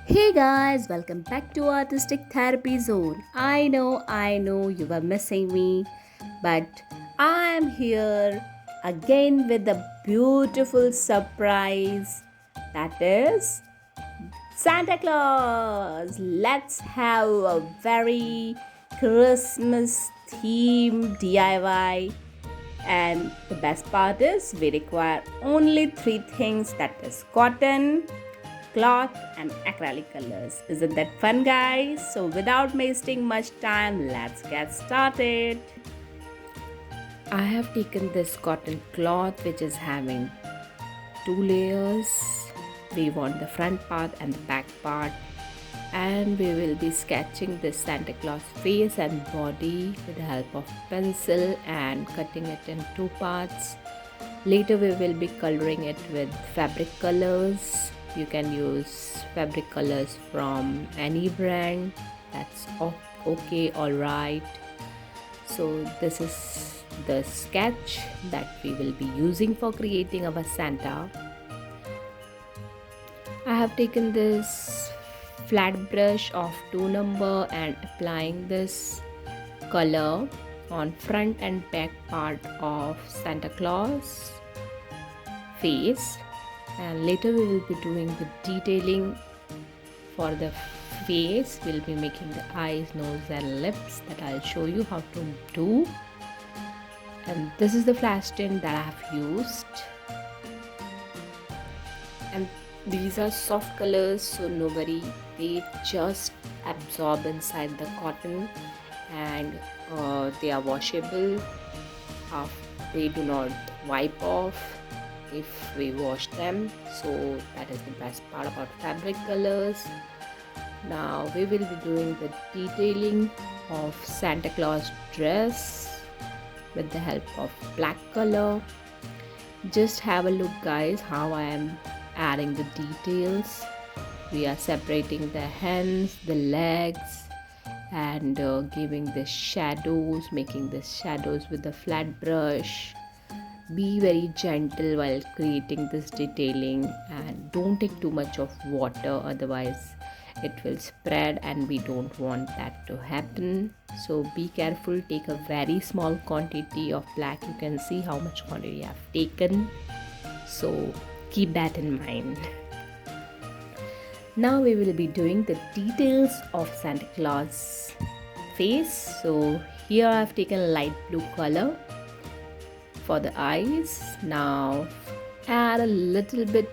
Hey guys, welcome back to Artistic Therapy Zone. I know you were missing me, but I am here again with a beautiful surprise that is Santa Claus. Let's have a very Christmas themed DIY. And the best part is we require only three things, that is cotton, cloth and acrylic colors. Isn't that fun, guys? So without wasting much time, let's get started. I have taken this cotton cloth which is having two layers. We want the front part and the back part, and we will be sketching this Santa Claus face and body with the help of pencil and cutting it in two parts. Later we will be coloring it with fabric colors. You can use fabric colors from any brand. That's okay, all right. So this is the sketch that we will be using for creating our Santa. I have taken this flat brush of 2 number and applying this color on front and back part of Santa Claus face, and later we will be doing the detailing for the face. We'll be making the eyes, nose and lips that I'll show you how to do. And this is the flash tint that I have used, and these are soft colors, so nobody, they just absorb inside the cotton, and they are washable. They do not wipe off if we wash them, so that is the best part about fabric colors. Now we will be doing the detailing of Santa Claus dress with the help of black color. Just have a look, guys, how I am adding the details. We are separating the hands, the legs, and giving the shadows, making the shadows with the flat brush. Be very gentle while creating this detailing, and don't take too much of water, otherwise it will spread and we don't want that to happen. So be careful, take a very small quantity of black. You can see how much quantity I have taken, so keep that in mind. Now we will be doing the details of Santa Claus face. So here I have taken light blue color for the eyes. Now add a little bit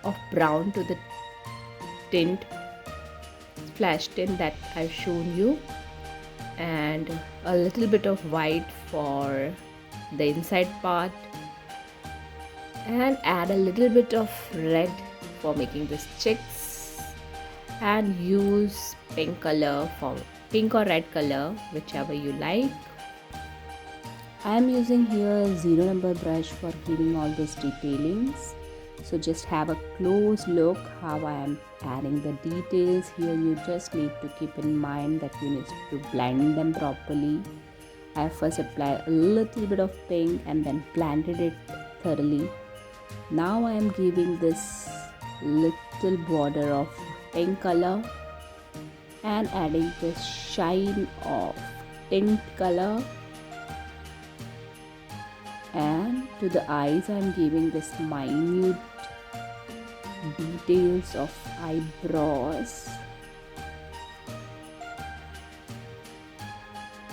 of brown to the tint, flash tint that I've shown you, and a little bit of white for the inside part, and add a little bit of red for making this chicks, and use pink color for pink or red color, whichever you like. I am using here a 0 number brush for giving all these detailings. So just have a close look how I am adding the details. Here you just need to keep in mind that you need to blend them properly. I first applied a little bit of pink and then blended it thoroughly. Now I am giving this little border of pink color and adding the shine of tint color. And to the eyes I am giving this minute details of eyebrows,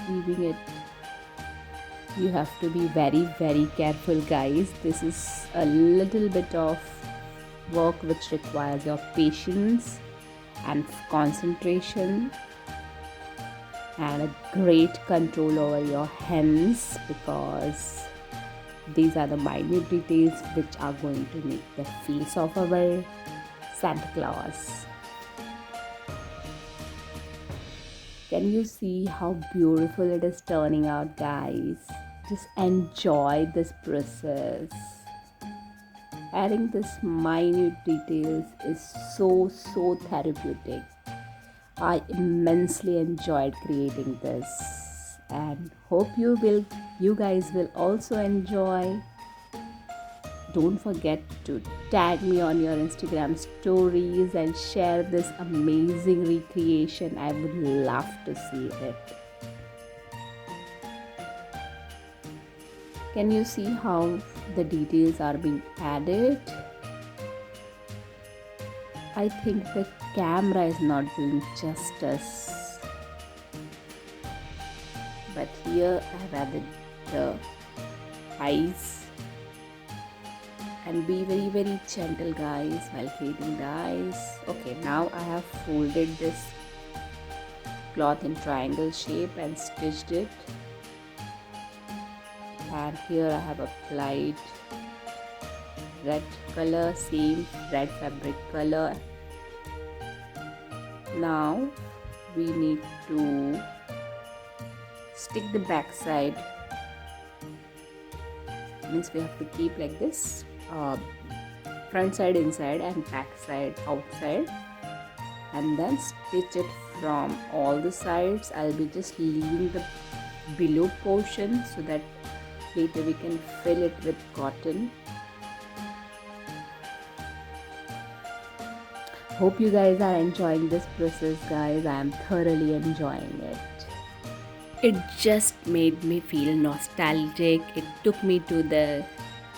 giving it, you have to be very careful, guys. This is a little bit of work which requires your patience and concentration and a great control over your hands, because these are the minute details which are going to make the face of our Santa Claus. Can you see how beautiful it is turning out, guys? Just enjoy this process. Adding this minute details is so therapeutic. I immensely enjoyed creating this, and hope you guys will also enjoy. don't forget to tag me on your Instagram stories and share this amazing recreation. I would love to see it. Can you see how the details are being added? I think the camera is not doing justice. But here I have added the eyes. And be very gentle, guys, while creating the eyes. Okay, now I have folded this cloth in triangle shape and stitched it. And here I have applied red color, same red fabric color. Now we need to stick the back side. Means we have to keep like this. Front side inside and back side outside, and then stitch it from all the sides. I'll be just leaving the below portion so that later we can fill it with cotton. Hope you guys are enjoying this process, guys. I am thoroughly enjoying it. It just made me feel nostalgic. It took me to the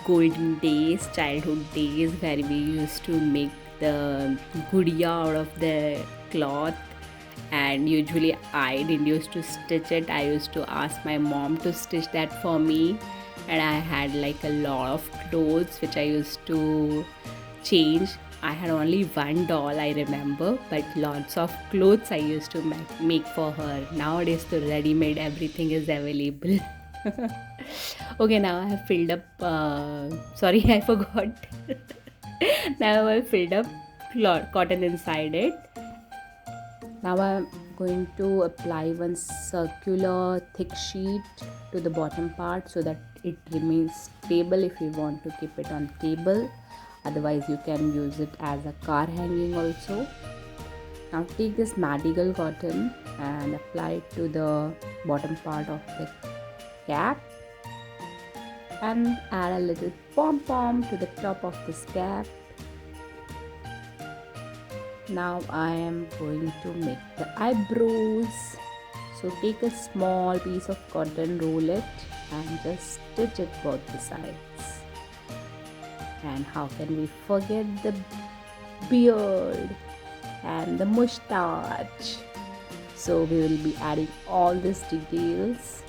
golden days, childhood days, where we used to make the gudiya out of the cloth, and usually I didn't used to stitch it. I used to ask my mom to stitch that for me, and I had like a lot of clothes which I used to change. I had only one doll, I remember, but lots of clothes I used to make for her. Nowadays the ready-made everything is available. Okay, now I have filled up, sorry, I forgot. Now I have filled up cotton inside it. Now I am going to apply one circular thick sheet to the bottom part so that it remains stable if you want to keep it on table. Otherwise you can use it as a car hanging also. Now take this Madigal cotton and apply it to the bottom part of the cap, and add a little pom-pom to the top of this cap. Now I am going to make the eyebrows. So take a small piece of cotton, roll it and just stitch it both the sides. And how can we forget the beard and the mustache? So we will be adding all these details.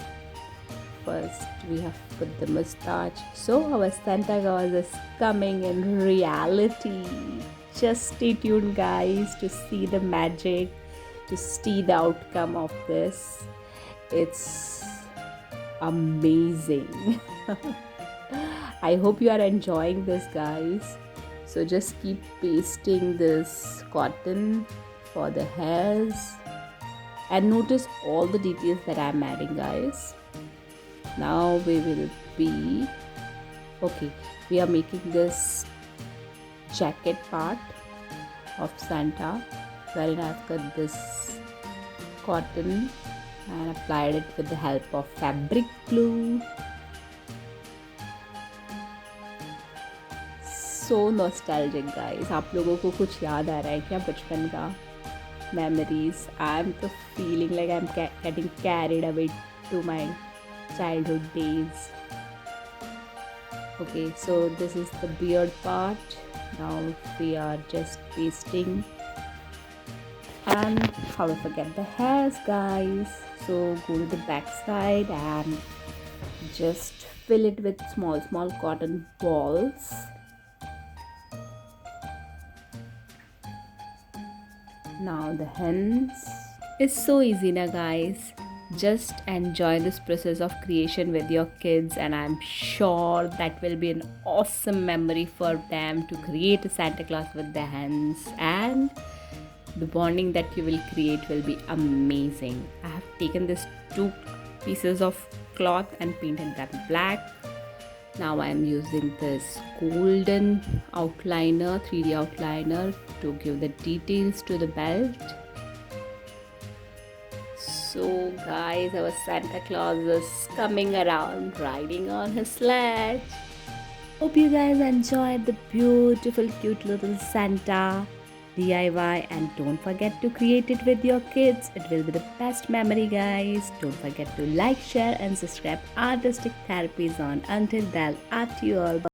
First we have put the mustache. So our Santa Claus is coming in reality. Just stay tuned, guys, to see the magic, to see the outcome of this. It's amazing. I hope you are enjoying this, guys. So just keep pasting this cotton for the hairs and notice all the details that I'm adding, guys. Now we will be we are making this jacket part of Santa, wherein I've cut this cotton and applied it with the help of fabric glue. So nostalgic, guys. आप लोगों को कुछ याद आ रहा है क्या बचपन का memories? I'm the feeling like I'm getting carried away to my childhood days. Okay, so this is the beard part. Now we are just pasting, and how to forget the hairs, guys. So go to the back side and just fill it with small cotton balls. Now the hands. It's so easy now, guys. Just enjoy this process of creation with your kids, and I'm sure that will be an awesome memory for them to create a Santa Claus with their hands, and the bonding that you will create will be amazing. I have taken these two pieces of cloth and painted them black. Now I am using this golden outliner, 3D outliner, to give the details to the belt. So guys, our Santa Claus is coming around riding on his sledge. Hope you guys enjoyed the beautiful, cute little Santa DIY, and don't forget to create it with your kids. It will be the best memory, guys. Don't forget to like, share, and subscribe Artistic Therapy Zone. Until then, up to you all.